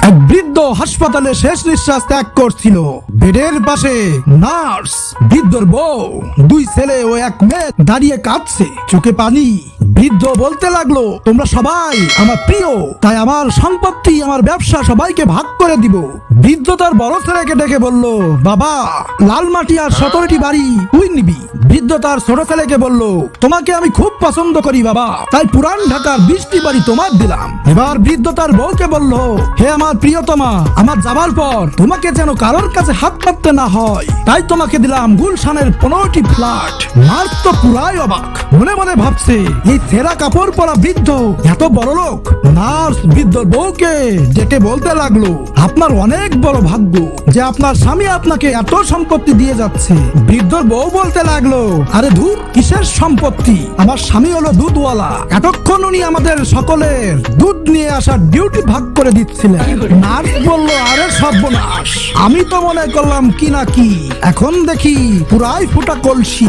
এক বৃদ্ধ হাসপাতালে শেষ নিঃশ্বাস ত্যাগ করছিল। বেডের পাশে নার্স, বৃদ্ধর বউ, দুই ছেলে ও এক মেয়ে দাঁড়িয়ে কাঁদছে, চোখে পানি। বৃদ্ধ বলতে লাগলো, তোমরা সবাই আমার প্রিয়, তাই আমার সম্পত্তি, আমার ব্যবসা সবাইকে ভাগ করে দিব। বৃদ্ধ তার বড় ছেলেকে ডেকে বলল, বাবা, লাল মাটি আর 17টি বাড়ি তুই নিবি। বৃদ্ধ তার ছোট ছেলেকে বলল, তোমাকে আমি খুব পছন্দ করি বাবা, তাই পুরান ঢাকার 20টি বাড়ি তোমার দিলাম। এবার বৃদ্ধ তার বউকে বলল, হে আমার প্রিয়তমা, আমার যাবার পর তোমাকে যেন কারোর কাছে হাত পাততে না হয়, তাই তোমাকে দিলাম গুলশানের 15টি ফ্ল্যাট। নার্স তো পুরাই অবাক, মনে মনে ভাবছে, এই ছেঁড়া কাপড় পরা বৃদ্ধ এত বড় লোক। নার্স বৃদ্ধর বউকে ডেকে বলতে লাগলো, আপনার অনেক বড় ভাগ্য যে আপনার স্বামী আপনাকে এত সম্পত্তি দিয়ে যাচ্ছে। বৃদ্ধর বউ বলতে লাগলো, আরে ধুর, কিসের সম্পত্তি, আমার স্বামী হলো দুধওয়ালা, এতক্ষণ উনি আমাদের সকলের দুধ নিয়ে আসার ডিউটি ভাগ করে দিচ্ছিলেন। নার্স বলল, আরে সর্বনাশ, আমি তো মনে করলাম কি না কি, এখন দেখি পুরাই ফুটা কলসি।